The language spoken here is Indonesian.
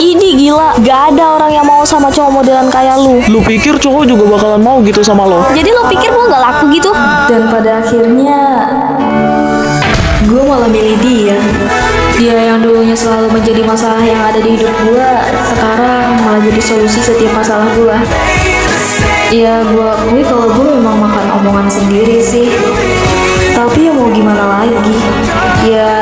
Ini gila, gak ada orang yang mau sama cowok modelan kayak lu. Lu pikir cowok juga bakalan mau gitu sama lo? Jadi lu pikir gua gak laku gitu? Dan pada akhirnya gue malah milih dia. Dia yang dulunya selalu menjadi masalah yang ada di hidup gue, sekarang malah jadi solusi setiap masalah gue. Ya gue akui kalau gue memang makan omongan sendiri sih. Tapi ya mau gimana lagi. Ya